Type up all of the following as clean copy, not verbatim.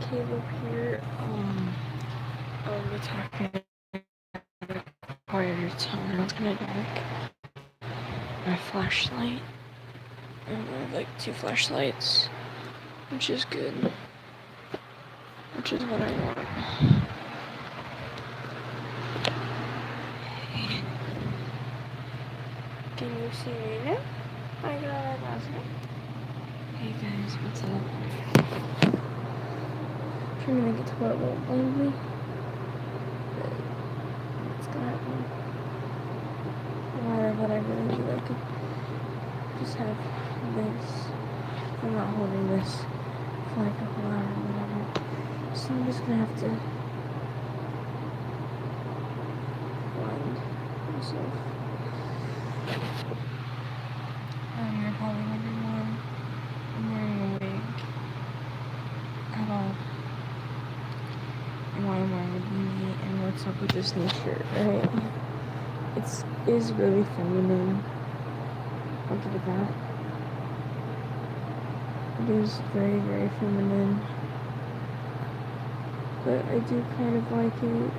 Caleb here. I'll be talking at a quieter tone. It's kinda dark. My flashlight. I have like 2 flashlights, which is good. Which is what I want. Can you see me now? I got it last night. Hey guys, what's up? I'm trying to make it to where it won't blind me. But it's gonna happen. No matter what I really do, I could just have this. I'm not holding this for like a whole hour or whatever. So I'm just gonna have to blind myself. You're probably wondering why I'm wearing a wig at all. And why I'm wearing a beanie and what's up with this new shirt, right? It is really feminine. I'll give it that. It is very, very feminine. But I do kind of like it.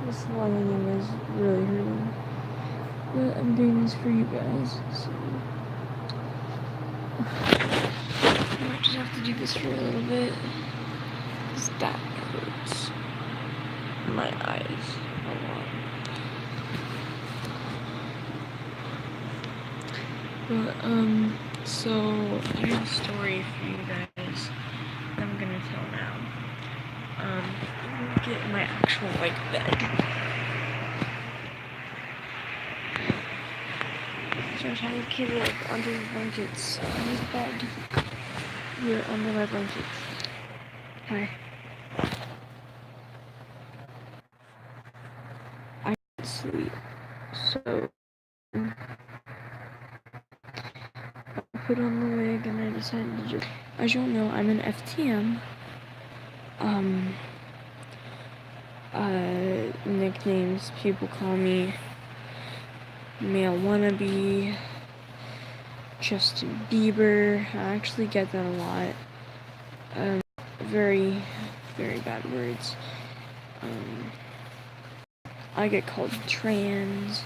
This lining is really hurting. But I'm doing this for you guys, so I might just have to do this for a little bit. Because that hurts my eyes a lot. But, so I have a story for you guys that I'm gonna tell now. I'm gonna get my actual, bed. So I'm trying to keep it, under the blankets on his bed. Here, under my blankets. Hi. I can't sleep, so I put on the wig and I decided to just, as you'll know, I'm an FTM. Nicknames, people call me Male Wannabe, Justin Bieber. I actually get that a lot. Very, very bad words. I get called trans.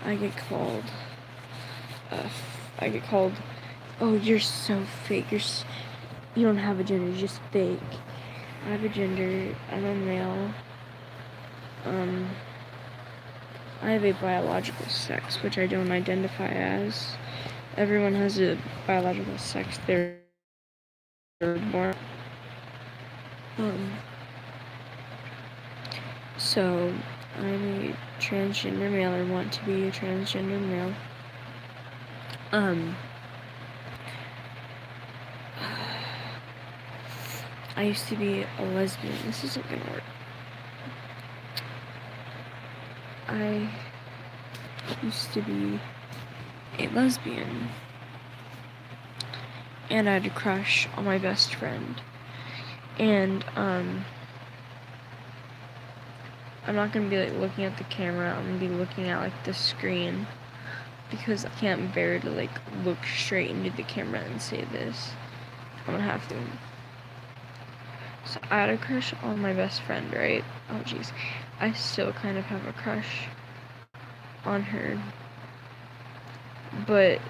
I get called, oh, you're so fake. You don't have a gender, you're just fake. I have a gender. I'm a male. I have a biological sex, which I don't identify as. Everyone has a biological sex they're born. So I'm a transgender male, or want to be a transgender male. I used to be a lesbian. This isn't gonna work. I used to be a lesbian, and I had a crush on my best friend. And I'm not gonna be looking at the camera. I'm gonna be looking at the screen, because I can't bear to look straight into the camera and say this. I'm gonna have to. So I had a crush on my best friend, right? Oh jeez. I still kind of have a crush on her. But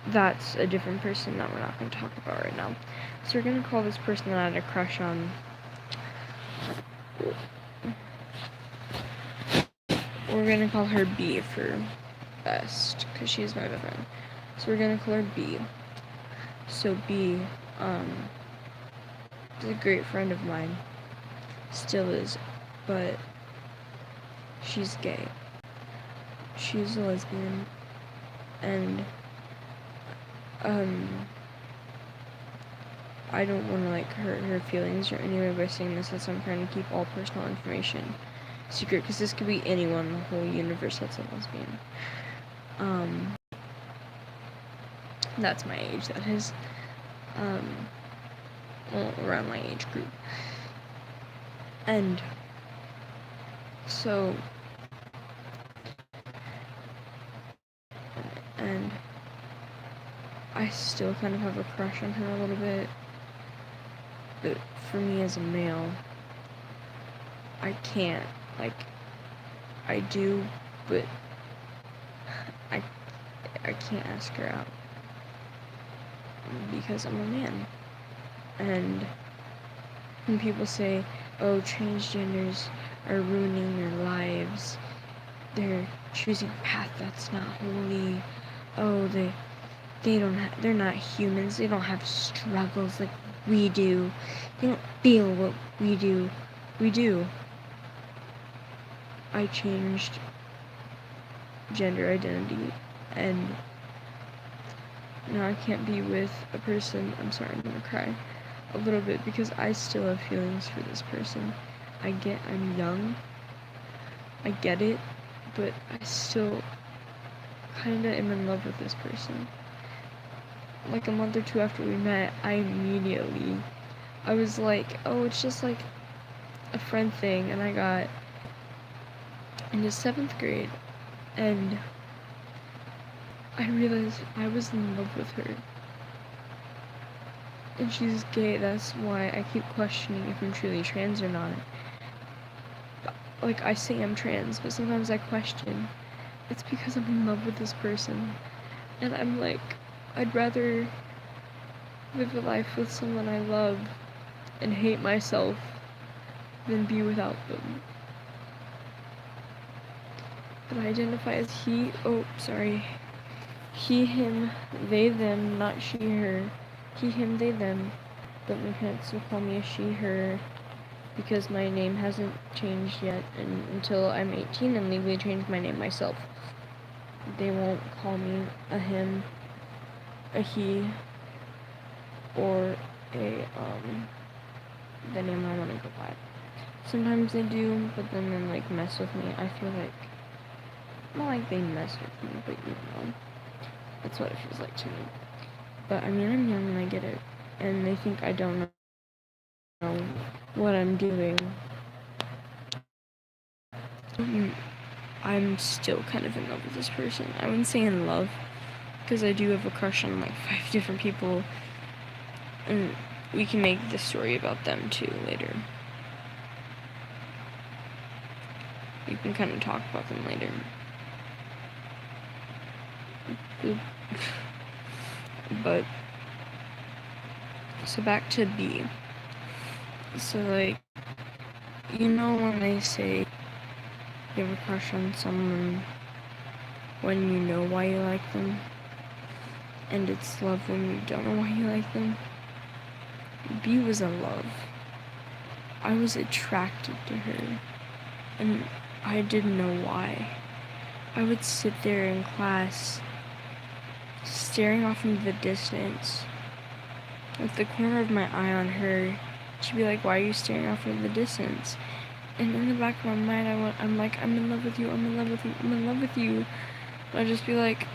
that's a different person that we're not going to talk about right now. So we're going to call this person that I had a crush on. We're going to call her B for best, because she's my best friend. So we're going to call her B. So B, is a great friend of mine. Still is, but she's gay. She's a lesbian. And I don't want to hurt her feelings or anyway by saying this, as I'm trying to keep all personal information secret, because this could be anyone in the whole universe that's a lesbian. That's my age, that is. Well, around my age group. And so I still kind of have a crush on her a little bit. But for me as a male, I can't. Like, I do, but I can't ask her out because I'm a man. And when people say, oh, transgenders are ruining their lives, they're choosing a path that's not holy, oh, they're not humans, they don't have struggles like we do, they don't feel what we do. We do. I changed gender identity, and now I can't be with a person. I'm sorry, I'm gonna cry a little bit because I still have feelings for this person. I'm young, I get it, but I still kinda am in love with this person. Like a month or two after we met, I was like, oh, it's just like a friend thing, and I got into 7th grade, and I realized I was in love with her. And she's gay, that's why I keep questioning if I'm truly trans or not. Like, I say I'm trans, but sometimes I question. It's because I'm in love with this person. And I'm like, I'd rather live a life with someone I love and hate myself than be without them. But I identify as he, him, they, them, not she, her. He, him, they, them. But my parents will call me a she, her, because my name hasn't changed yet, and until I'm 18 and legally change my name myself. They won't call me a him, a he, or the name I want to go by. Sometimes they do, but then they like mess with me. I feel like, not like they mess with me, but you know, that's what it feels like to me. But I mean, I'm young and I get it, and they think I don't know what I'm doing. I'm still kind of in love with this person. I wouldn't say in love, because I do have a crush on like 5 different people, and we can make this story about them too later. We can kind of talk about them later. But so back to B. So like, you know when they say you have a crush on someone when you know why you like them, and it's love when you don't know why you like them? B was in love. I was attracted to her, and I didn't know why. I would sit there in class, staring off into the distance, with the corner of my eye on her. She'd be like, why are you staring off into the distance? And in the back of my mind, I'm like, I'm in love with you, I'm in love with you, I'm in love with you. And I'd just be like,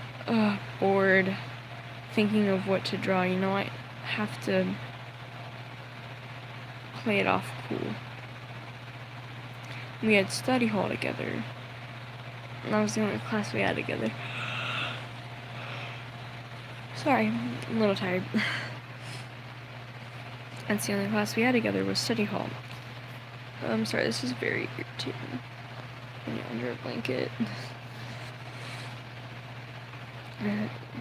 bored, thinking of what to draw. You know, I have to play it off cool. We had study hall together, and that was the only class we had together. Sorry, I'm a little tired. That's the only class we had together was study hall. I'm sorry, this is very irritating when you're under a blanket.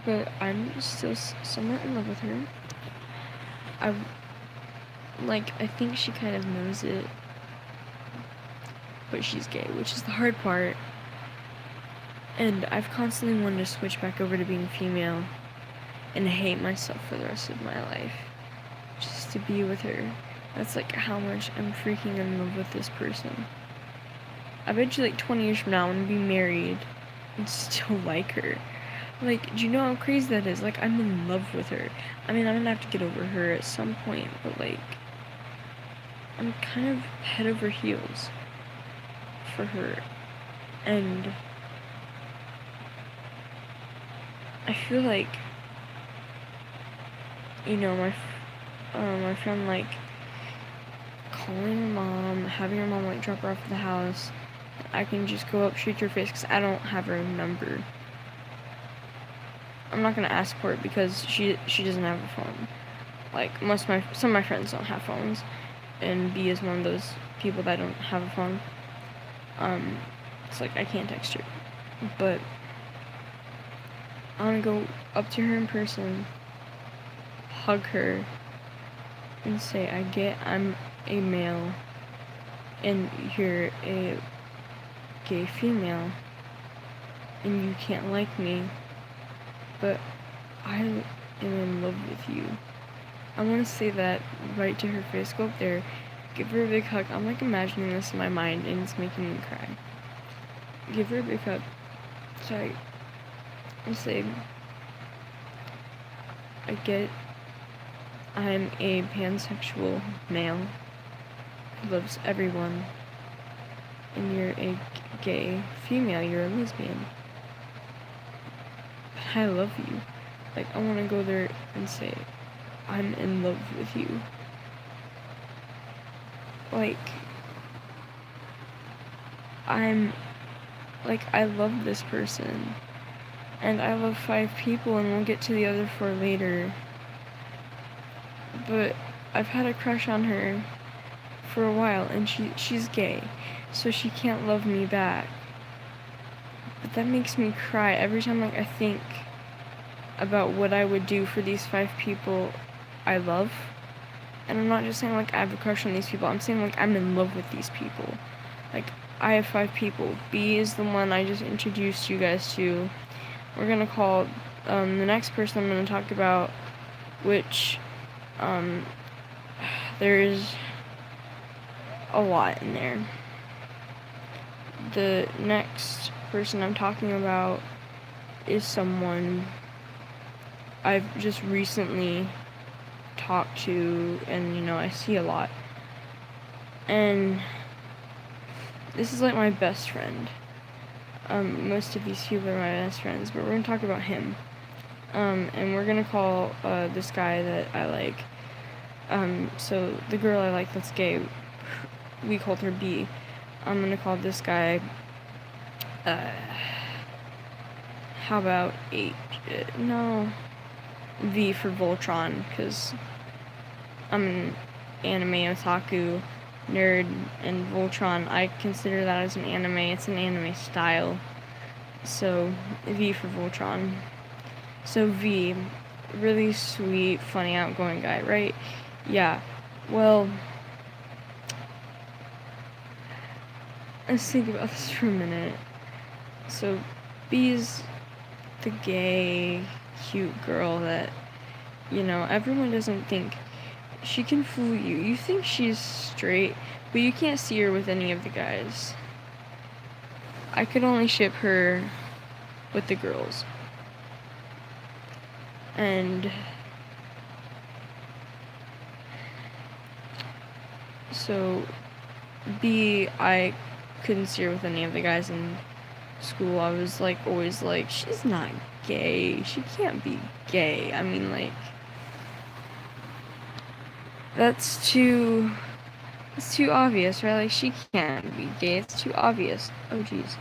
But I'm still somewhat in love with her. I think she kind of knows it, but she's gay, which is the hard part. And I've constantly wanted to switch back over to being female and hate myself for the rest of my life just to be with her. That's like how much I'm freaking in love with this person. I bet you like 20 years from now I'm gonna be married and still like her. Like, do you know how crazy that is? Like, I'm in love with her. I mean, I'm gonna have to get over her at some point, but like, I'm kind of head over heels for her. And I feel like, you know, my friend, like, calling her mom, having her mom, like, drop her off at the house. I can just go up, shoot her face, because I don't have her number. I'm not gonna ask for it because she doesn't have a phone. like some of my friends don't have phones, and B is one of those people that don't have a phone. It's like I can't text her, but I want to go up to her in person, hug her, and say, I'm a male, and you're a gay female, and you can't like me, but I am in love with you. I want to say that right to her face, go up there, give her a big hug. I'm like imagining this in my mind, and it's making me cry. Give her a big hug. Sorry. And say, I'm a pansexual male who loves everyone, and you're a gay female, you're a lesbian. But I love you. Like, I want to go there and say, I'm in love with you. Like, I love this person. And I love 5 people, and we'll get to the other 4 later. But I've had a crush on her for a while, and she's gay, so she can't love me back. But that makes me cry every time I think about what I would do for these 5 people I love. And I'm not just saying I have a crush on these people, I'm saying I'm in love with these people. I have 5 people. B is the one I just introduced you guys to. We're gonna call the next person I'm gonna talk about, which there's a lot in there. The next person I'm talking about is someone I've just recently talked to, and I see a lot. And this is my best friend. Most of these people are my best friends, but we're gonna talk about him. And we're gonna call this guy that I like. So the girl I like that's gay, we called her B. I'm gonna call this guy, how about V for Voltron, because I'm an anime otaku nerd, and Voltron, I consider that as an anime. It's an anime style. So V for Voltron. So V, really sweet, funny, outgoing guy, right? Yeah. Well, let's think about this for a minute. So B's the gay, cute girl that, everyone doesn't think. She can fool you. You think she's straight, but you can't see her with any of the guys. I could only ship her with the girls. And so B, I couldn't see her with any of the guys in school. I was always she's not gay. She can't be gay. I mean, that's too obvious, right? She can't be gay. It's too obvious. Oh, jeez.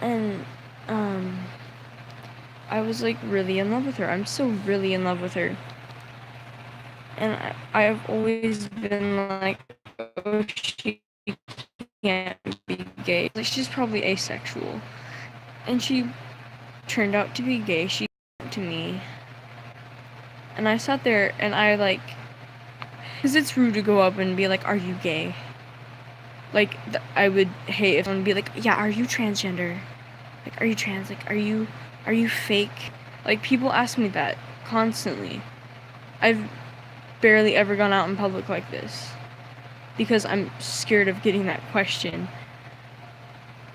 And, I was, really in love with her. I'm still really in love with her. And I have always been oh, she can't be gay. She's probably asexual. And she turned out to be gay. She to me. And I sat there and I, because it's rude to go up and be are you gay? I would hate if someone would be yeah, are you transgender? Are you trans? Are you fake? People ask me that constantly. I've barely ever gone out in public like this because I'm scared of getting that question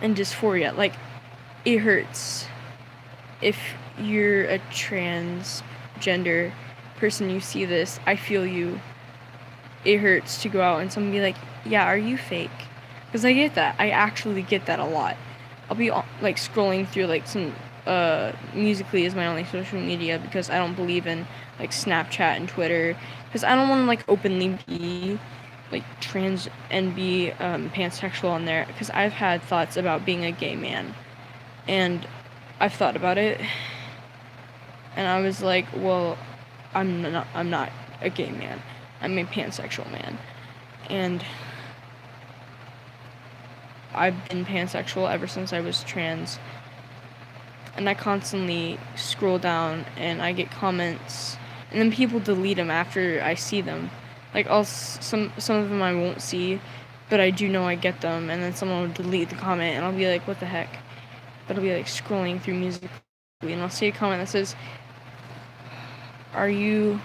and dysphoria. It hurts. If you're a transgender person, you see this, I feel you. It hurts to go out and someone be yeah, are you fake? Because I get that. I actually get that a lot. I'll be scrolling through some Musical.ly is my only social media because I don't believe in Snapchat and Twitter, because I don't want to openly be trans and be pansexual on there, because I've had thoughts about being a gay man, and I've thought about it, and I was well, I'm not a gay man. I'm a pansexual man. And I've been pansexual ever since I was trans. And I constantly scroll down and I get comments, and then people delete them after I see them. Like, some of them I won't see, but I do know I get them, and then someone will delete the comment, and I'll be like, what the heck? But I'll be like scrolling through Musical.ly, and I'll see a comment that says, I'm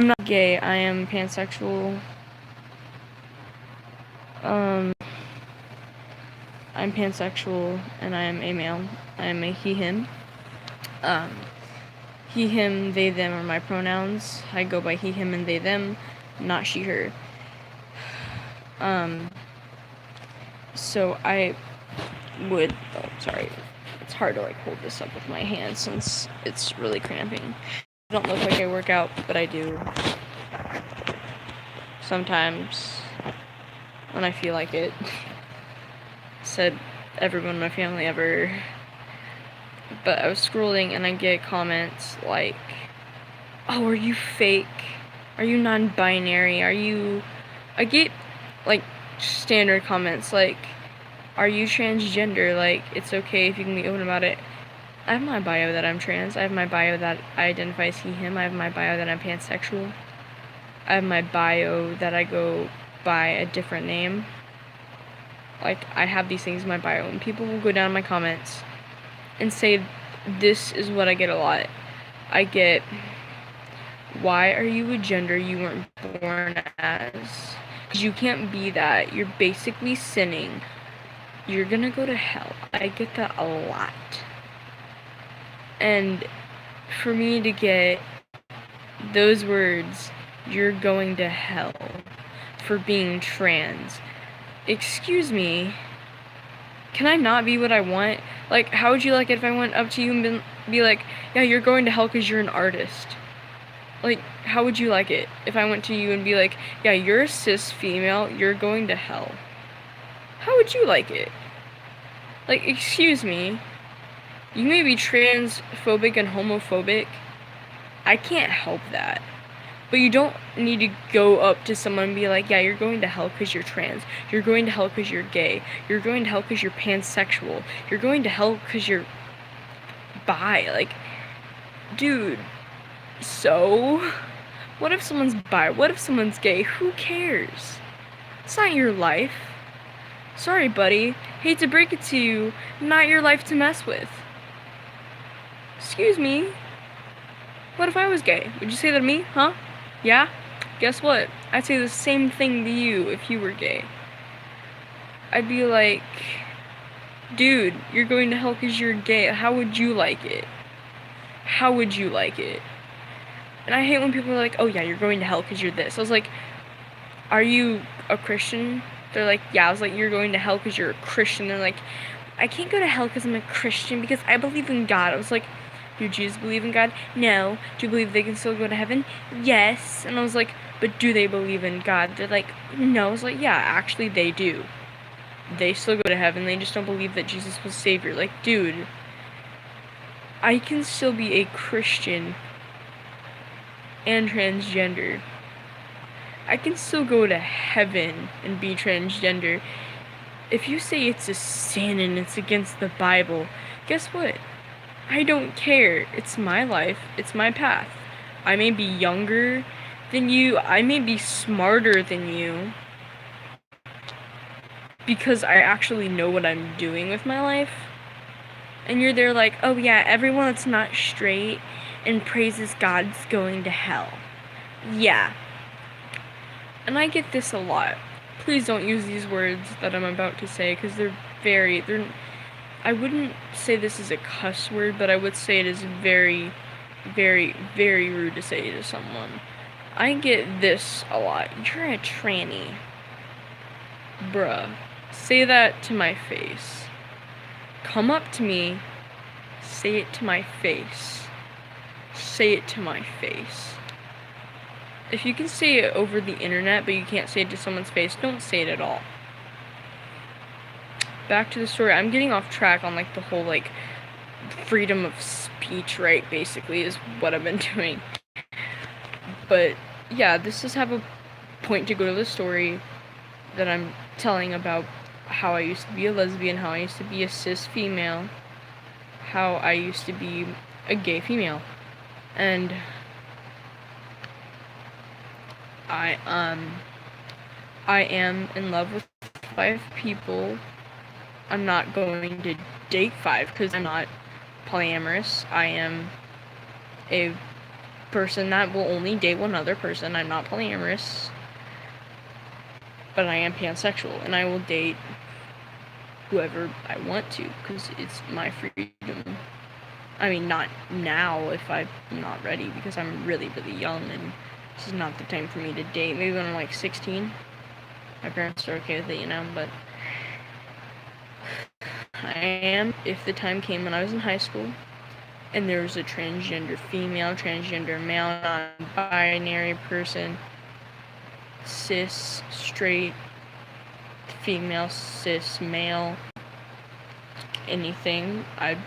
not gay, I am pansexual. I'm pansexual, and I am a male. I am a he, him. He, him, they, them are my pronouns. I go by he, him, and they, them, not she, her. So I would, sorry, it's hard to, like, hold this up with my hands since it's really cramping. I don't look like I work out, but I do. Sometimes, when I feel like it. Said everyone in my family ever. But I was scrolling and I get comments like, oh, are you fake? Are you non-binary? I get, like, standard comments like, are you transgender? Like, it's okay if you can be open about it. I have my bio that I'm trans. I have my bio that I identify as he, him. I have my bio that I'm pansexual. I have my bio that I go by a different name. Like, I have these things in my bio, and people will go down in my comments and say, this is what I get a lot. I get, why are you a gender you weren't born as? Because you can't be that. You're basically sinning. You're gonna go to hell. I get that a lot. And for me to get those words, you're going to hell for being trans. Excuse me, can I not be what I want? Like, how would you like it if I went up to you and be like, yeah, you're going to hell because you're an artist? Like, how would you like it if I went to you and be like, yeah, you're a cis female, you're going to hell? How would you like it? Like, excuse me, you may be transphobic and homophobic. I can't help that. But you don't need to go up to someone and be like, yeah, you're going to hell because you're trans. You're going to hell because you're gay. You're going to hell because you're pansexual. You're going to hell because you're bi. Like, dude, so? What if someone's bi? What if someone's gay? Who cares? It's not your life. Sorry, buddy. Hate to break it to you. Not your life to mess with. Excuse me. What if I was gay? Would you say that to me? Huh? Yeah? Guess what? I'd say the same thing to you if you were gay. I'd be like, dude, you're going to hell because you're gay. How would you like it? How would you like it? And I hate when people are like, oh yeah, you're going to hell because you're this. I was like, are you a Christian? They're like, yeah. I was like, you're going to hell because you're a Christian. They're like, I can't go to hell because I'm a Christian because I believe in God. I was like, do Jews believe in God? No. Do you believe they can still go to heaven? Yes. And I was like, but do they believe in God? They're like, no. I was like, yeah, actually they do. They still go to heaven. They just don't believe that Jesus was Savior. Like, dude, I can still be a Christian and transgender. I can still go to heaven and be transgender. If you say it's a sin and it's against the Bible, guess what? I don't care. It's my life. It's my path. I may be younger than you. I may be smarter than you. Because I actually know what I'm doing with my life. And you're there like, oh yeah, everyone that's not straight and praises God's going to hell. Yeah. And I get this a lot. Please don't use these words that I'm about to say because they're I wouldn't say this is a cuss word, but I would say it is very, very, very rude to say to someone. I get this a lot. You're a tranny. Bruh. Say that to my face. Come up to me. Say it to my face. Say it to my face. If you can say it over the internet, but you can't say it to someone's face, don't say it at all. Back to the story. I'm getting off track on, like, the whole, like, freedom of speech, right, basically, is what I've been doing. But yeah, this does have a point to go to the story that I'm telling about how I used to be a lesbian, how I used to be a cis female, how I used to be a gay female. And I am in love with 5 people. I'm not going to date 5 because I'm not polyamorous. I am a person that will only date one other person. I'm not polyamorous, but I am pansexual, and I will date whoever I want to because it's my freedom. I mean, not now if I'm not ready, because I'm really, really young and this is not the time for me to date. Maybe when I'm like 16. My parents are okay with it, but I am, if the time came when I was in high school and there was a transgender female, transgender male, non-binary person, cis, straight, female, cis, male, anything, I'm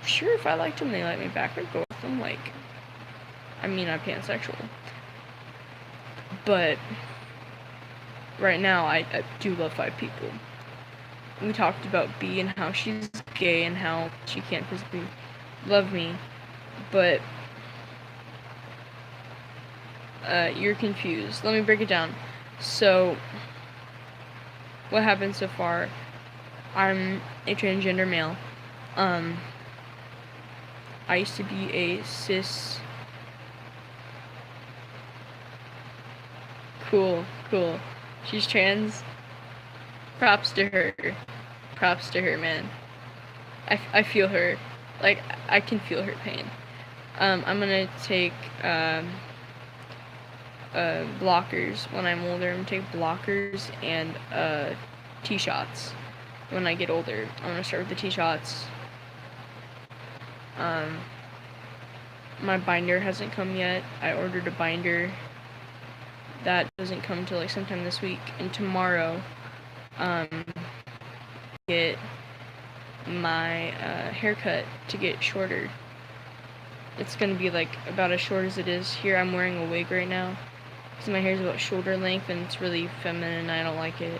sure if I liked them, they liked me back, I'd go with them. I'm pansexual. But right now, I do love 5 people. We talked about B and how she's gay and how she can't physically love me, but you're confused. Let me break it down. So, what happened so far? I'm a transgender male. I used to be a cis. Cool. She's trans. Props to her, man. I feel her. I can feel her pain. I'm gonna take blockers when I'm older. I'm gonna take blockers and T-shots when I get older. I'm gonna start with the T-shots. My binder hasn't come yet. I ordered a binder. That doesn't come till sometime this week. And tomorrow, get my haircut to get shorter. It's gonna be about as short as it is here. I'm wearing a wig right now because my hair is about shoulder length and it's really feminine and I don't like it.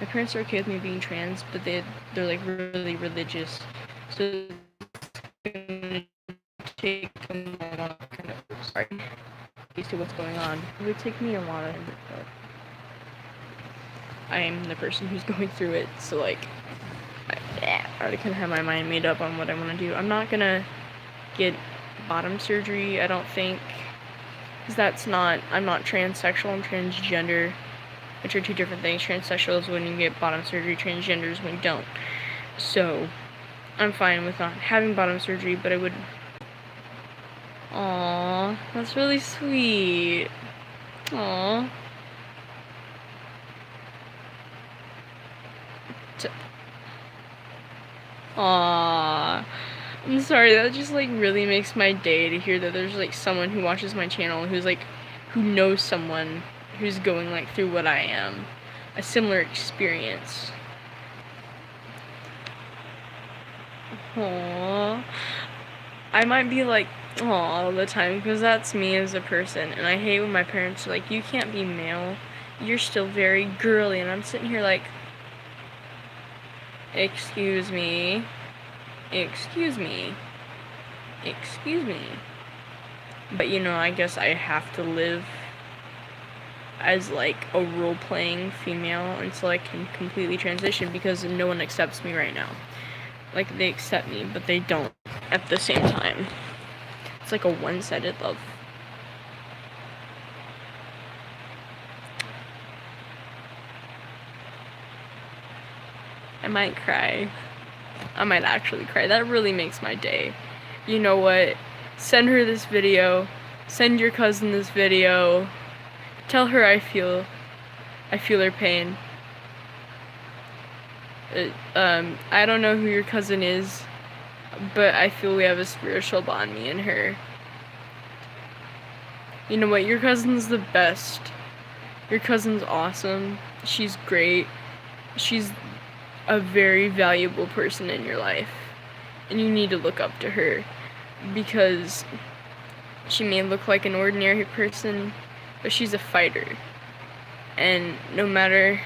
My parents are okay with me being trans, but they're really religious, so it's gonna take them a while to kind of sorry used to what's going on. It would take me a while, but I am the person who's going through it, so I already kind of have my mind made up on what I want to do. I'm not gonna get bottom surgery, I don't think, because I'm not transsexual, I'm transgender, which are 2 different things. Transsexual is when you get bottom surgery, transgender is when you don't. So, I'm fine with not having bottom surgery, but I would. Aww, that's really sweet. Aww. Aww. I'm sorry, that just really makes my day to hear that there's someone who watches my channel who's who knows someone who's going through what I am. A similar experience. Aww. I might be aw all the time because that's me as a person, and I hate when my parents are you can't be male, you're still very girly, and I'm sitting here excuse me, but I guess I have to live as a role-playing female until I can completely transition, because no one accepts me right now. They accept me, but they don't at the same time. It's a one-sided love. I might cry. I might actually cry. That really makes my day. You know what? Send her this video. Send your cousin this video. Tell her I feel her pain. I don't know who your cousin is, but I feel we have a spiritual bond, me and her. You know what? Your cousin's the best. Your cousin's awesome. She's great. She's a very valuable person in your life. And you need to look up to her, because she may look like an ordinary person, but she's a fighter. And no matter,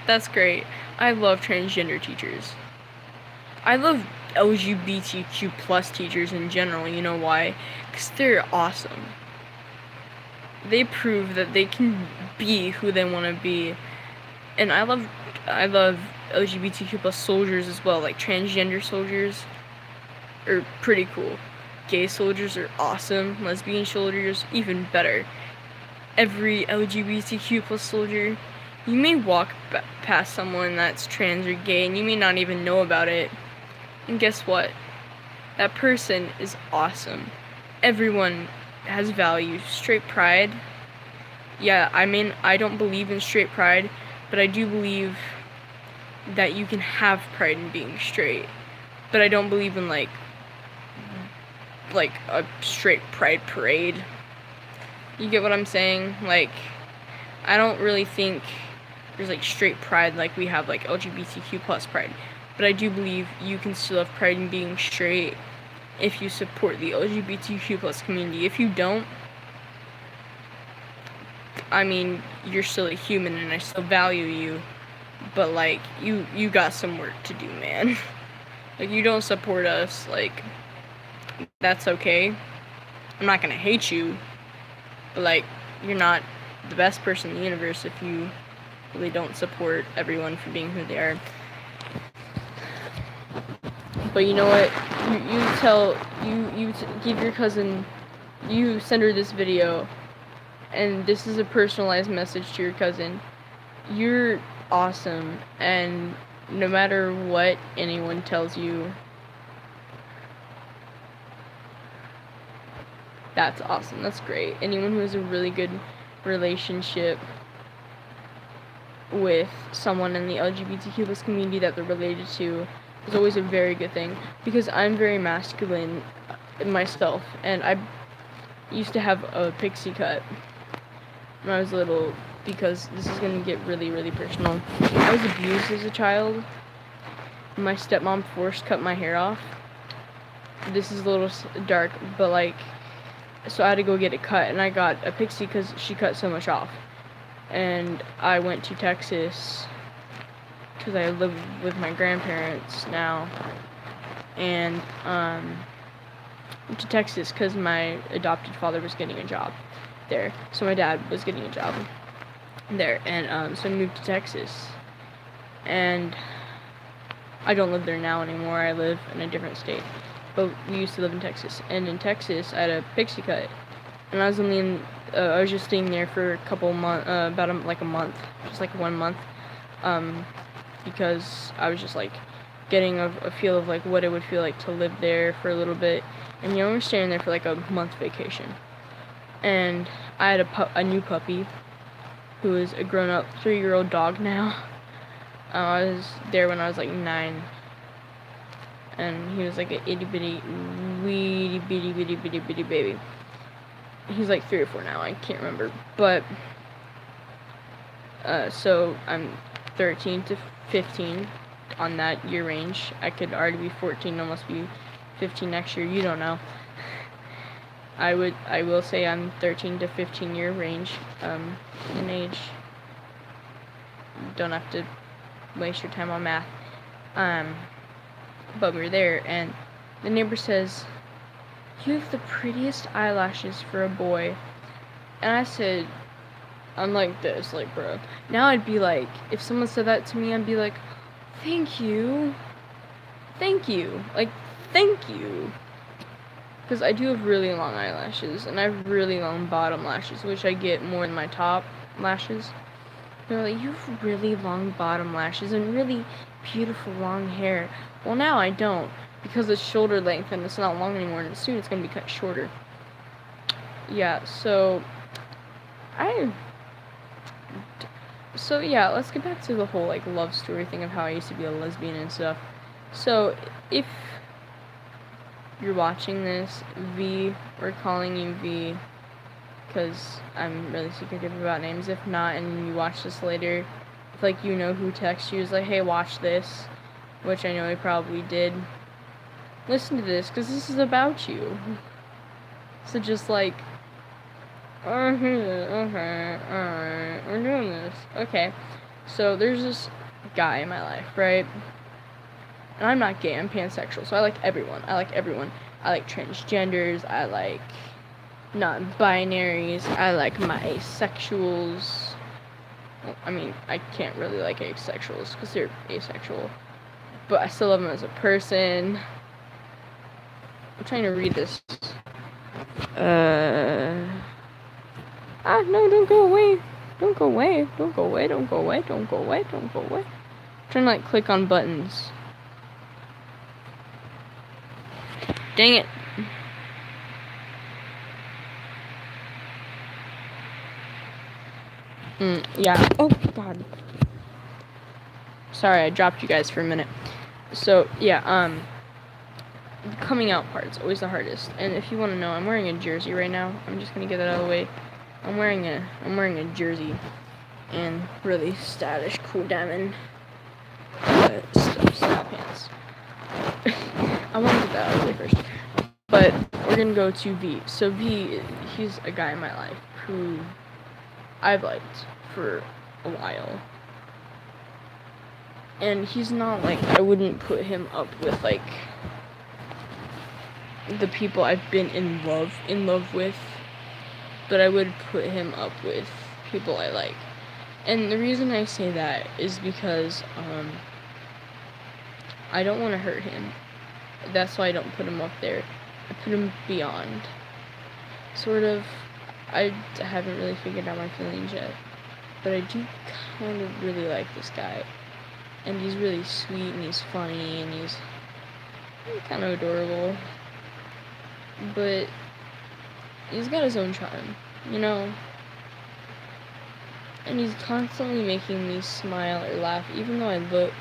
that's great. I love transgender teachers. I love LGBTQ plus teachers in general. You know why? Because they're awesome. They prove that they can be who they want to be. And I love LGBTQ plus soldiers as well. Like transgender soldiers are pretty cool. Gay soldiers are awesome. Lesbian soldiers, even better. Every LGBTQ plus soldier, you may walk past someone that's trans or gay and you may not even know about it. And guess what? That person is awesome. Everyone has value. Straight pride. Yeah, I mean, I don't believe in straight pride, but I do believe that you can have pride in being straight. But I don't believe in like a straight pride parade. You get what I'm saying? Like, I don't really think there's like straight pride like we have like LGBTQ plus pride. But I do believe you can still have pride in being straight if you support the LGBTQ plus community. If you don't, I mean, you're still a human and I still value you, but like, you got some work to do, man. Like, you don't support us, like, that's okay. I'm not gonna hate you, but like, you're not the best person in the universe if you really don't support everyone for being who they are. But you know what? You give your cousin, you send her this video, and this is a personalized message to your cousin. You're awesome, and no matter what anyone tells you, that's awesome. That's great. Anyone who has a really good relationship with someone in the LGBTQ plus community that they're related to is always a very good thing, because I'm very masculine myself, and I used to have a pixie cut when I was little, because this is going to get really, really personal. I was abused as a child. My stepmom forced cut my hair off. This is a little dark, but like, so I had to go get it cut, and I got a pixie because she cut so much off. And I went to Texas because I live with my grandparents now, and went to Texas because my adopted father was getting a job there, so my dad was getting a job there, and so I moved to Texas, and I don't live there now anymore. I live in a different state, but we used to live in Texas, and in Texas I had a pixie cut, and I was only I was just staying there for a couple months, about a month, just like 1 month, because I was just like getting a feel of like what it would feel like to live there for a little bit. And we were staying there for like a month vacation, and I had a new puppy who is a grown-up 3-year-old dog now. I was there when I was like 9, and he was like an itty-bitty, weedy-bitty baby. He's like 3 or 4 now, I can't remember, but so I'm 13 to 15 on that year range. I could already be 14, almost be 15 next year, you don't know. I will say I'm 13 to 15 year range in age. Don't have to waste your time on math. But we were there, and the neighbor says, "You have the prettiest eyelashes for a boy." And I said, I'm like this, like, bro. Now I'd be like, if someone said that to me, I'd be like, thank you. Like, thank you. Because I do have really long eyelashes, and I have really long bottom lashes, which I get more than my top lashes. They're like, you have really long bottom lashes and really beautiful long hair. Well, now I don't, because it's shoulder length and it's not long anymore, and soon it's going to be cut shorter. Yeah, so yeah, let's get back to the whole like love story thing of how I used to be a lesbian and stuff. So if you're watching this, V, we're calling you V, because I'm really secretive about names. If not, and you watch this later, if like you know who texts you is like, hey, watch this, which I know he probably did, listen to this, because this is about you. So just like, okay, alright, we're doing this. Okay, so there's this guy in my life, right? And I'm not gay, I'm pansexual, so I like everyone. I like transgenders, I like non-binaries, I like my asexuals. Well, I mean, I can't really like asexuals because they're asexual, but I still love them as a person. I'm trying to read this. No, don't go away. Don't go away. Don't go away. Don't go away. Don't go away. Don't go away. I'm trying to like click on buttons. Dang it. Yeah. Oh, God. Sorry, I dropped you guys for a minute. So, yeah, the coming out part's always the hardest. And if you want to know, I'm wearing a jersey right now. I'm just going to get that out of the way. I'm wearing a jersey and really stylish, cool diamond style pants. I want to get that out of the way first. But we're going to go to V. So V, he's a guy in my life who I've liked for a while. And he's not like, I wouldn't put him up with like the people I've been in love with, but I would put him up with people I like. And the reason I say that is because I don't want to hurt him. That's why I don't put him up there. I put him beyond. Sort of. I haven't really figured out my feelings yet, but I do kind of really like this guy. And he's really sweet, and he's funny, and he's kind of adorable. But he's got his own charm, you know? And he's constantly making me smile or laugh, even though I look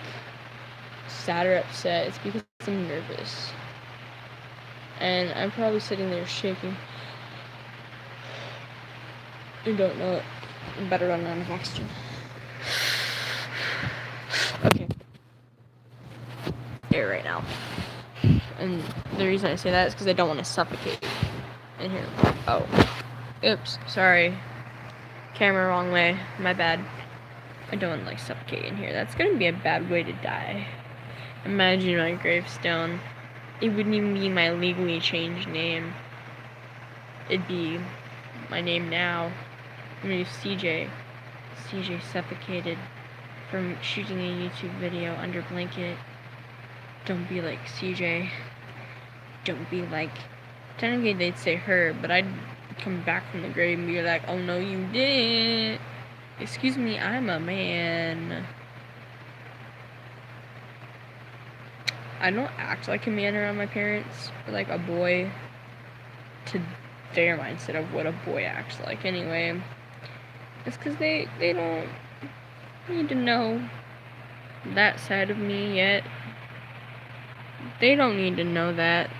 sad or upset. It's because I'm nervous. And I'm probably sitting there shaking. You don't know it. I'm better run out of oxygen. Okay. Air right now. And the reason I say that is because I don't want to suffocate in here. Oh. Oops. Sorry. Camera wrong way. My bad. I don't want to like suffocate in here. That's gonna be a bad way to die. Imagine my gravestone. It wouldn't even be my legally changed name. It'd be my name now. I'm gonna use CJ. CJ suffocated from shooting a YouTube video under blanket. Don't be like CJ. Don't be like... Technically they'd say her, but I'd come back from the grave and be like, oh no you didn't. Excuse me, I'm a man. I don't act like a man around my parents, or like a boy, to their mindset of what a boy acts like anyway. It's because they don't need to know that side of me yet. They don't need to know that.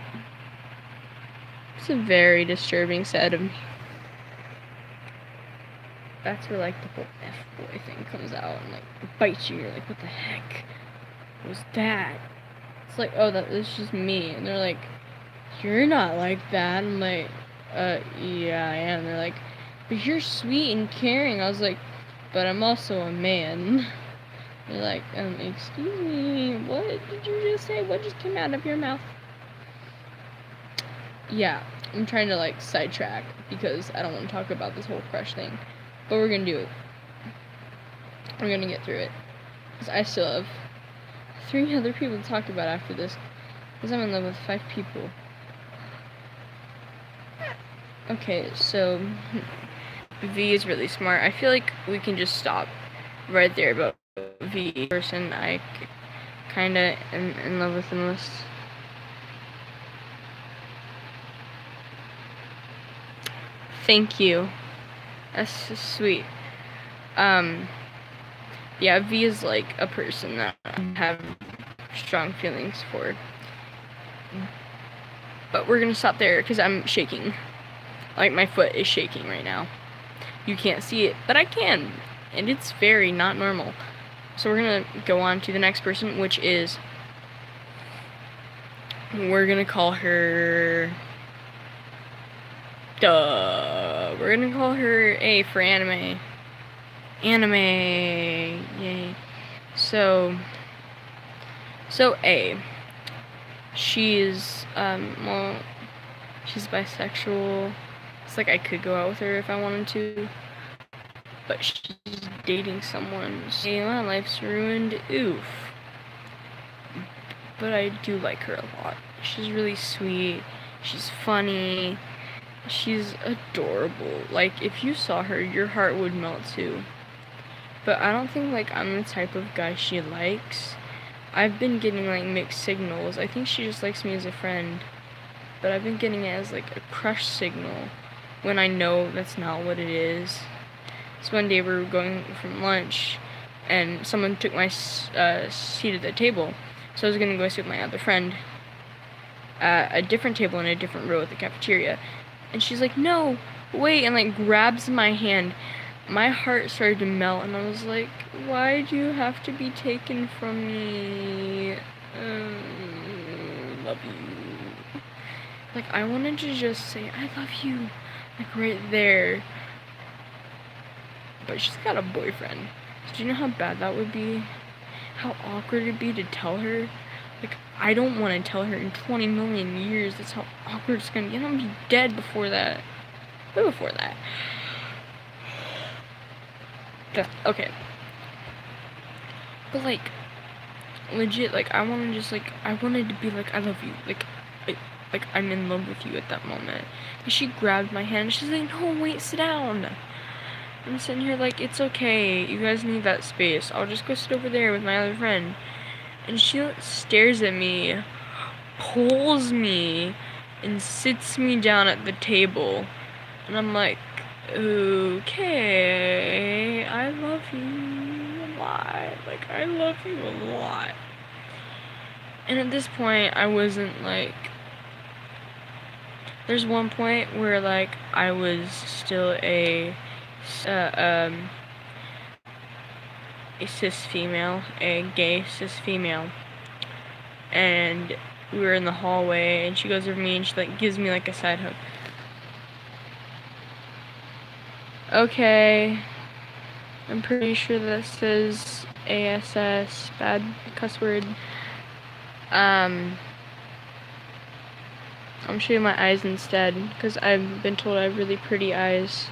It's a very disturbing side of me. That's where like the whole F-boy thing comes out and like bites you. You're like, what the heck was that? It's like, oh, that's just me. And they're like, you're not like that. I'm like, yeah, I am. They're like, but you're sweet and caring. I was like, but I'm also a man. They're like, excuse me, what did you just say? What just came out of your mouth? Yeah, I'm trying to like sidetrack because I don't want to talk about this whole crush thing. But we're gonna do it. We're gonna get through it. Because I still have 3 other people to talk about after this. Because I'm in love with 5 people. Okay, so V is really smart. I feel like we can just stop right there about V. Person I kinda am in love with the most. Thank you. That's so sweet. Yeah, V is like a person that I have strong feelings for. But we're gonna stop there because I'm shaking. Like, my foot is shaking right now. You can't see it, but I can. And it's very not normal. So we're gonna go on to the next person, which is... We're gonna call her... Duh. We're gonna call her A for anime. Anime. Yay. So A. She's, well, she's bisexual. It's like I could go out with her if I wanted to. But she's dating someone. So my life's ruined. Oof. But I do like her a lot. She's really sweet. She's funny. She's adorable. Like, if you saw her, your heart would melt too. But I don't think, like, I'm the type of guy she likes. I've been getting, like, mixed signals. I think she just likes me as a friend. But I've been getting it as, like, a crush signal when I know that's not what it is. So one day we were going from lunch, and someone took my seat at the table. So I was gonna go sit with my other friend at a different table in a different row at the cafeteria. And she's like, no, wait, and like grabs my hand. My heart started to melt, and I was like, why do you have to be taken from me? Love you. Like, I wanted to just say, I love you, like right there. But she's got a boyfriend. So do you know how bad that would be? How awkward it'd be to tell her? Like, I don't want to tell her in 20 million years. That's how awkward it's gonna be. I'm gonna be dead before that. Way before that. Okay. But, like, legit, like, I wanted to just, like, I wanted to be like, I love you. Like I'm in love with you at that moment. And she grabbed my hand and she's like, no, wait, sit down. I'm sitting here like, it's okay. You guys need that space. I'll just go sit over there with my other friend. And she stares at me, pulls me, and sits me down at the table. And I'm like, okay, I love you a lot. Like, I love you a lot. And at this point, I wasn't like, there's one point where, like, I was still a cis female, a gay cis female, and we were in the hallway, and she goes over to me and she like gives me like a side hug. Okay, I'm pretty sure that says ASS, bad cuss word. I'm showing my eyes instead, because I've been told I have really pretty eyes.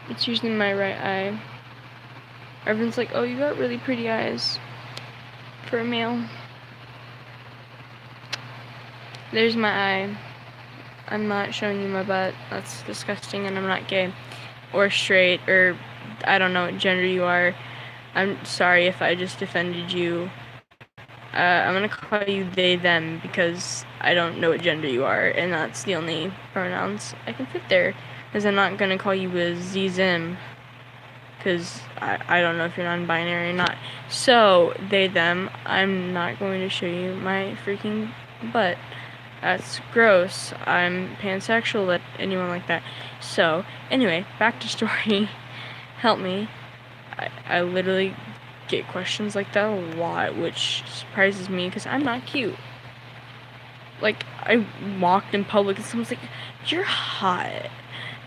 It's usually my right eye. Everyone's like, oh, you got really pretty eyes for a male. There's my eye. I'm not showing you my butt. That's disgusting, and I'm not gay or straight, or I don't know what gender you are. I'm sorry if I just offended you. I'm gonna call you they, them, because I don't know what gender you are, and that's the only pronouns I can fit there. Because I'm not gonna call you a z, them, because I don't know if you're non-binary or not. So, they, them, I'm not going to show you my freaking butt. That's gross. I'm pansexual, anyone like that. So, anyway, back to story. Help me. I literally get questions like that a lot, which surprises me because I'm not cute. Like, I walked in public and someone's like, you're hot.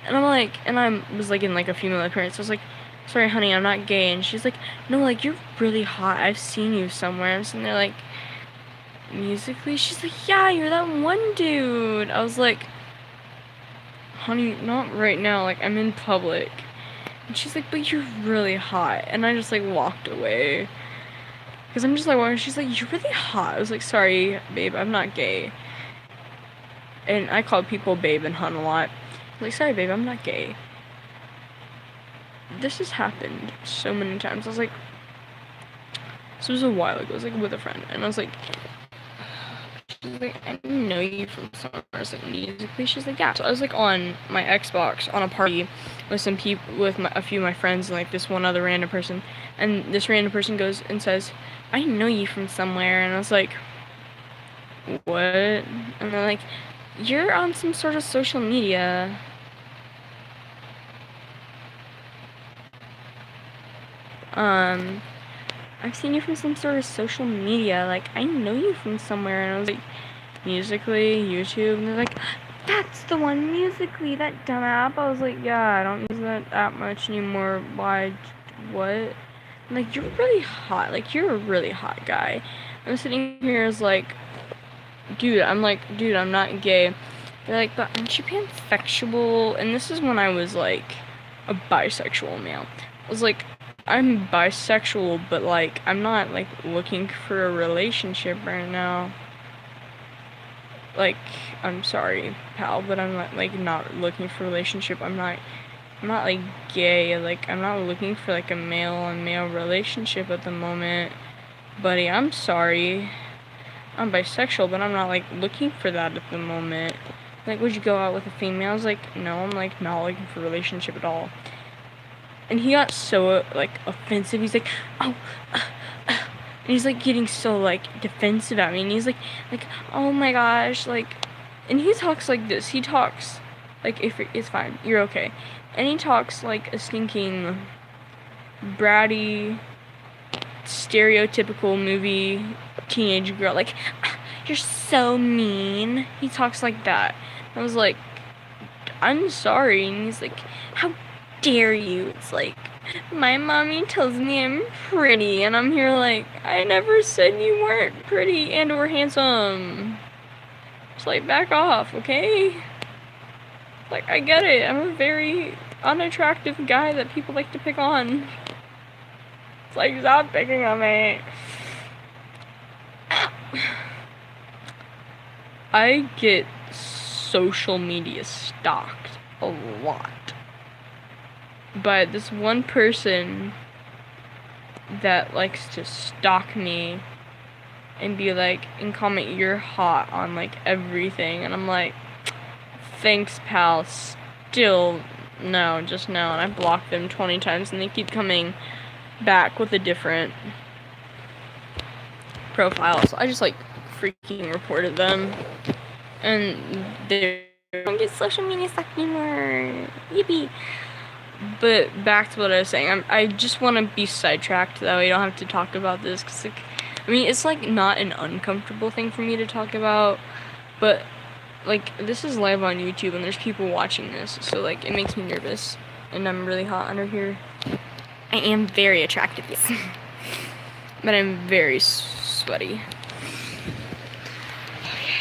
And I'm like, and I was like in like a female appearance. So I was like, sorry honey, I'm not gay. And she's like, no, like, you're really hot. I've seen you somewhere. I'm sitting there like, musically? She's like, yeah, you're that one dude. I was like, honey, not right now. Like, I'm in public. And she's like, but you're really hot. And I just, like, walked away. Because I'm just, like, walking. She's like, you're really hot. I was like, sorry, babe, I'm not gay. And I call people babe and hun a lot. I'm like, sorry, babe, I'm not gay. This has happened so many times. I was like, this was a while ago. I was, like, with a friend. And I was like, I know you from somewhere. I was like, musically? She's like, yeah. So I was like on my Xbox on a party with some people, with a few of my friends, and like this one other random person. And this random person goes and says, I know you from somewhere. And I was like, what? And they're like, you're on some sort of social media. I've seen you from some sort of social media. Like, I know you from somewhere. And I was like, Musical.ly, YouTube, and they're like, that's the one, Musical.ly, that dumb app. I was like, yeah, I don't use that app much anymore. Why? What? I'm like, you're really hot. Like, you're a really hot guy. I'm sitting here as like, dude, I'm not gay. They're like, but aren't you pansexual? And this is when I was like a bisexual male. I was like, I'm bisexual, but like, I'm not like looking for a relationship right now. Like, I'm sorry, pal, but I'm not looking for a relationship. I'm not like gay. Like, I'm not looking for like a male on male relationship at the moment, buddy. I'm sorry. I'm bisexual, but I'm not like looking for that at the moment. Like, would you go out with a female? I was like, no, I'm like not looking for a relationship at all. And he got so like offensive. He's like, oh, and he's like getting so like defensive at me. And he's like, oh my gosh, like, and he talks like this. He talks like, if it's fine, you're okay. And he talks like a stinking bratty, stereotypical movie teenage girl. Like, you're so mean. He talks like that. I was like, I'm sorry. And he's like, how dare you? It's like, my mommy tells me I'm pretty, and I'm here like, I never said you weren't pretty and or handsome. Just like, back off, okay? Like, I get it. I'm a very unattractive guy that people like to pick on. It's like, stop picking on me. I get social media stalked a lot by this one person that likes to stalk me and be like, and comment, you're hot on like everything. And I'm like, thanks, pal. Still, no, just no. And I blocked them 20 times and they keep coming back with a different profile. So I just like freaking reported them. And they don't get social media stalked anymore. Yippee. But back to what I was saying, I just want to be sidetracked, that way I don't have to talk about this, because, like, I mean, it's, like, not an uncomfortable thing for me to talk about, but, like, this is live on YouTube, and there's people watching this, so, like, it makes me nervous, and I'm really hot under here. I am very attractive, yes, but I'm very sweaty. Okay.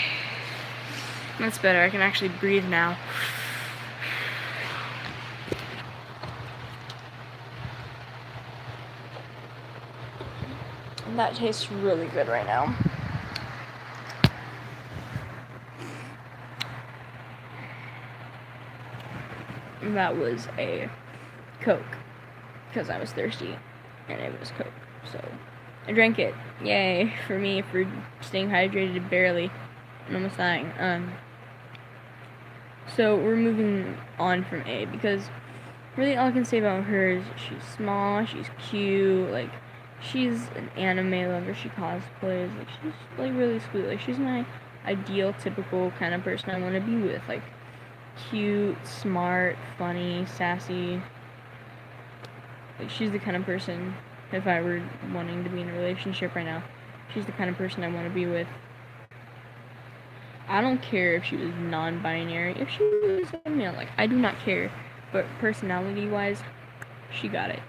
That's better, I can actually breathe now. That tastes really good right now. That was a Coke, because I was thirsty, and it was Coke, so I drank it. Yay, for me, for staying hydrated barely, and almost dying. So we're moving on from A, because really all I can say about her is she's small, she's cute, like, she's an anime lover, she cosplays, like, she's, like, really sweet, like, she's my ideal, typical kind of person I want to be with, like, cute, smart, funny, sassy, like, she's the kind of person, if I were wanting to be in a relationship right now, she's the kind of person I want to be with. I don't care if she was non-binary, if she was a male, like, I do not care, but personality-wise, she got it.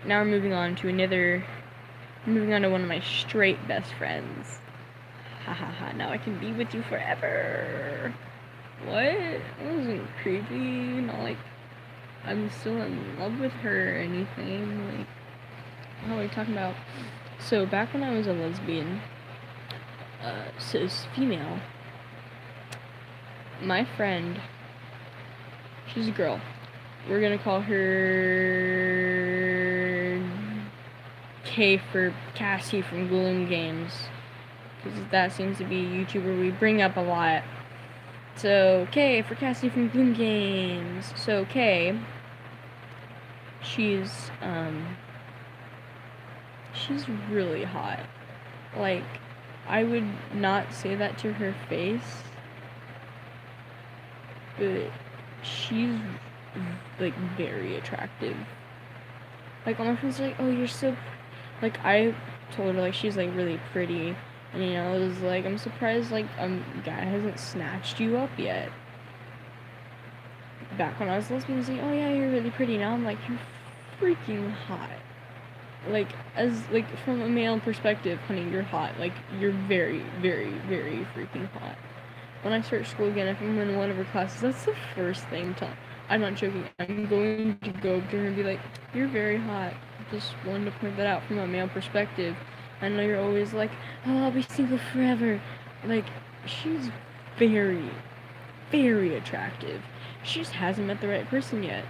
Now we're moving on to one of my straight best friends. Ha ha ha, now I can be with you forever. What? That wasn't creepy, not like I'm still in love with her or anything, like, what are we talking about? So, back when I was a lesbian, cis female, my friend, she's a girl. We're gonna call her K for Cassie from Gloom Games, because that seems to be a YouTuber we bring up a lot. So, K for Cassie from Gloom Games. So, K, she's really hot. Like, I would not say that to her face, but she's, like, very attractive. Like, all my friends are like, oh, you're so, like, I told her, like, she's, like, really pretty, And, you know, it was like, I'm surprised, like, a guy hasn't snatched you up yet. Back when I was lesbian, I was like, oh yeah, you're really pretty. Now I'm like, you're freaking hot. Like, from a male perspective, honey, you're hot. Like, you're very, very, very freaking hot. When I start school again, if I'm in one of her classes, that's the first thing I'm not joking. I'm going to go up to her and be like, you're very hot. Just wanted to point that out from a male perspective. I know you're always like, oh, I'll be single forever. Like, she's very, very attractive. She just hasn't met the right person yet.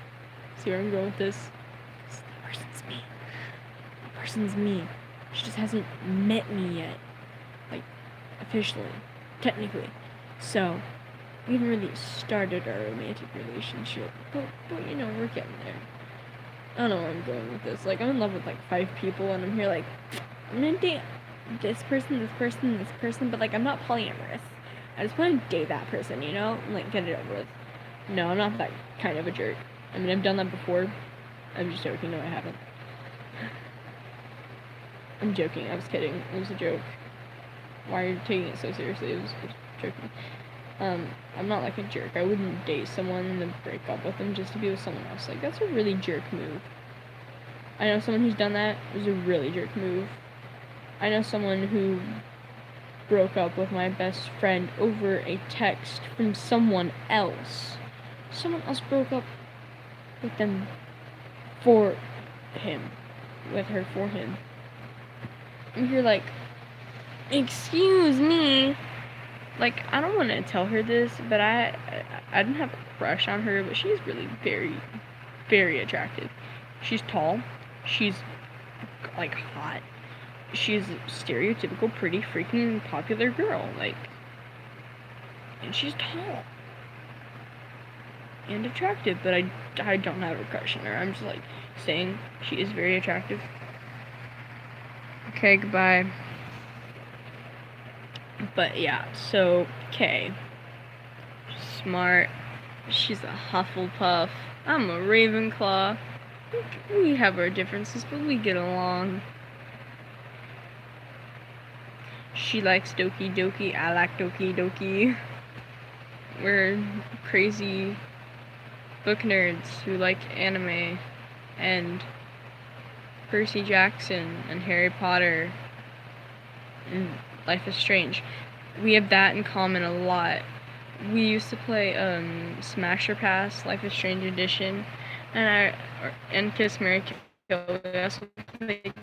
See where I'm going with this? Because the person's me. The person's me. She just hasn't met me yet. Like, officially. Technically. So, we haven't really started our romantic relationship. But you know, we're getting there. I don't know where I'm going with this. Like, I'm in love with, like, 5 people, and I'm here, like, I'm gonna date this person, this person, this person, but, like, I'm not polyamorous. I just want to date that person, you know? And, like, get it over with. No, I'm not that kind of a jerk. I mean, I've done that before. I'm just joking. No, I haven't. I'm joking. I was kidding. It was a joke. Why are you taking it so seriously? It was joking. I'm not like a jerk. I wouldn't date someone and then break up with them just to be with someone else. Like, that's a really jerk move. I know someone who's done that. It was a really jerk move. I know someone who broke up with my best friend over a text from someone else. Someone else broke up with them for him. With her for him. And you're like, excuse me. Like, I don't want to tell her this, but I didn't have a crush on her, but she's really very, very attractive. She's tall. She's, like, hot. She's a stereotypical, pretty, freaking popular girl. Like, and she's tall. And attractive, but I don't have a crush on her. I'm just, like, saying she is very attractive. Okay, goodbye. But yeah, so Kay, smart. She's a Hufflepuff. I'm a Ravenclaw. We have our differences, but we get along. She likes Doki Doki. I like Doki Doki. We're crazy book nerds who like anime and Percy Jackson and Harry Potter and Life is Strange. We have that in common a lot. We used to play Smash or Pass, Life is Strange Edition, and Kiss Mary Kill. We also played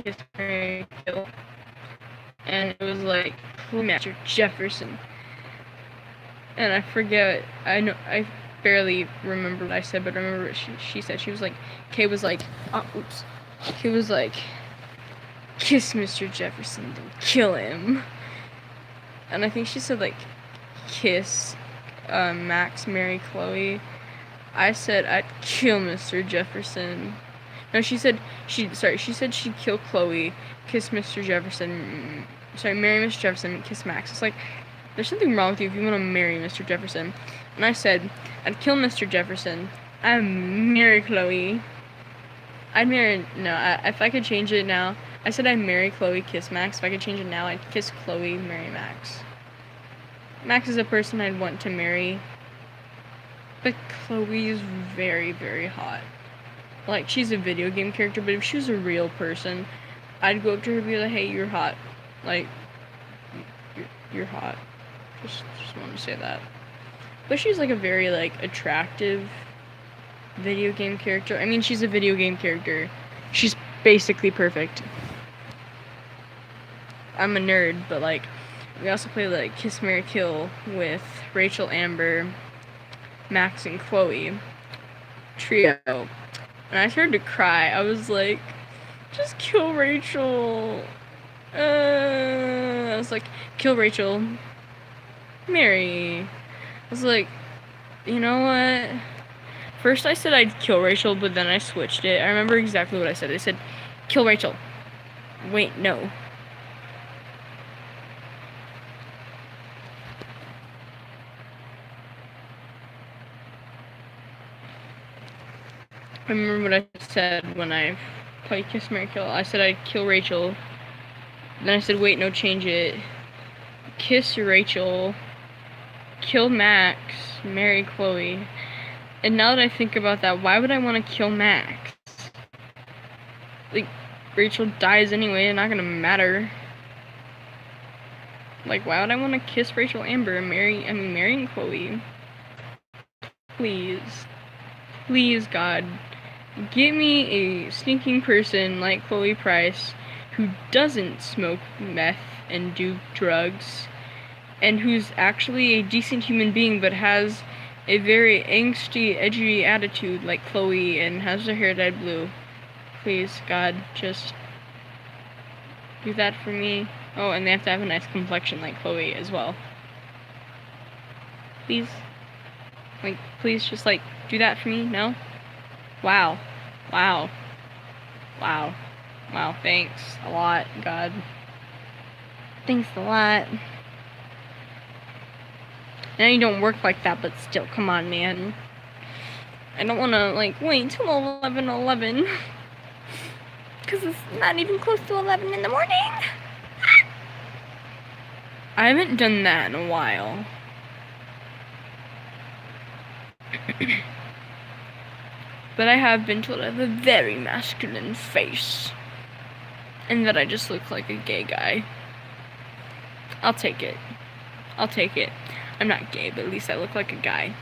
Kiss Mary Kill, and it was like Mr. Jefferson. And I forget. I barely remember what I said, but I remember what she said. She was like, Kay was like, Kay was like, kiss Mr. Jefferson, then kill him. And I think she said, like, kiss Max, marry Chloe. I said I'd kill Mr. Jefferson. No, she said she'd kill Chloe, kiss Mr. Jefferson, marry Mr. Jefferson, kiss Max. It's like, there's something wrong with you if you want to marry Mr. Jefferson. And I said, I'd kill Mr. Jefferson, I'd marry Chloe. If I could change it now, I said I'd marry Chloe, kiss Max. If I could change it now, I'd kiss Chloe, marry Max. Max is a person I'd want to marry, but Chloe is very, very hot. Like, she's a video game character, but if she was a real person, I'd go up to her and be like, hey, you're hot. Like, you're hot. Just wanted to say that. But she's, like, a very, like, attractive video game character. I mean, she's a video game character. She's basically perfect. I'm a nerd, but, like, we also play, like, Kiss, Marry, Kill with Rachel, Amber, Max, and Chloe. Trio. And I started to cry. I was like, just kill Rachel. I was like, kill Rachel. Mary. I was like, you know what? First I said I'd kill Rachel, but then I switched it. I remember exactly what I said. I said, kill Rachel. Wait, no. I remember what I said when I played Kiss, Marry, Kill. I said I'd kill Rachel, Then I said, wait, no, change it. Kiss Rachel. Kill Max. Marry Chloe. And now that I think about that, why would I want to kill Max? Like, Rachel dies anyway, it's not gonna matter. Like, why would I want to kiss Rachel Amber and marrying Chloe? Please. Please, God. Get me a sneaking person like Chloe Price who doesn't smoke meth and do drugs, and who's actually a decent human being but has a very angsty, edgy attitude like Chloe and has her hair dyed blue. Please, God, just do that for me. Oh, and they have to have a nice complexion like Chloe as well. Please. Like, please just, like, do that for me? No? Wow. Wow. Wow. Wow, thanks a lot, God. Thanks a lot. I know you don't work like that, but still, come on, man. I don't want to, like, wait till 11:11. Because it's not even close to 11 in the morning. I haven't done that in a while. But I have been told I have a very masculine face. And that I just look like a gay guy. I'll take it. I'll take it. I'm not gay, but at least I look like a guy.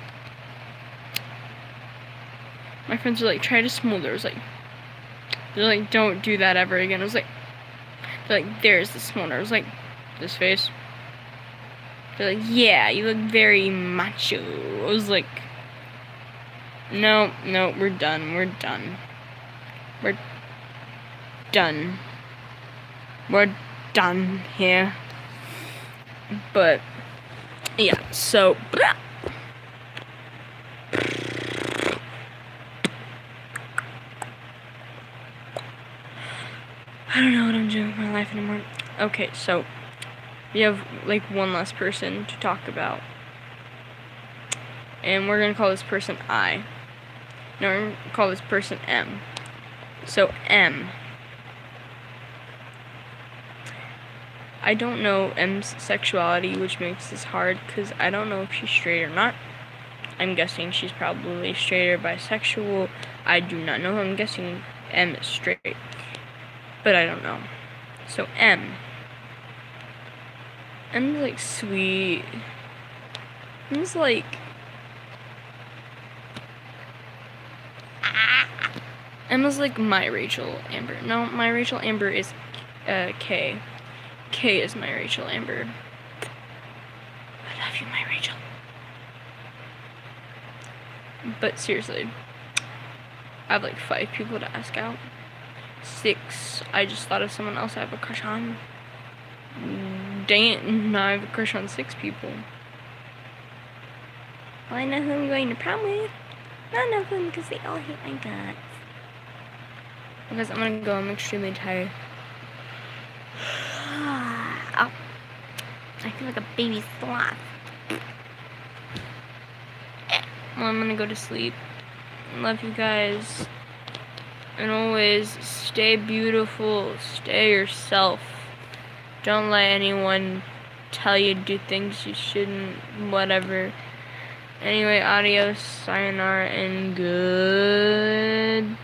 My friends are like, try to smolder. They're like, don't do that ever again. They're like, there's the smolder. I was like, this face? They're like, yeah, you look very macho. I was like, no, we're done. We're done. We're done here. But, yeah, so, I don't know what I'm doing with my life anymore. Okay, so, we have, like, one last person to talk about. And we're gonna call this person I. No, we're gonna call this person M. So, M. I don't know M's sexuality, which makes this hard, because I don't know if she's straight or not. I'm guessing she's probably straight or bisexual. I do not know. I'm guessing M is straight. But I don't know. So, M. M's, like, sweet. M's, like... Emma's, like, my Rachel Amber. No, my Rachel Amber is, K. K is my Rachel Amber. I love you, my Rachel. But seriously, I have like 5 people to ask out. 6. I just thought of someone else I have a crush on. Dang it, now I have a crush on 6 people. Well, I know who I'm going to prom with. None of them, because they all hate my guts. Because I'm gonna go, I'm extremely tired. Oh, I feel like a baby sloth. Well, I'm gonna go to sleep. Love you guys. And always stay beautiful. Stay yourself. Don't let anyone tell you to do things you shouldn't. Whatever. Anyway, adios, sayonara, and goodbye.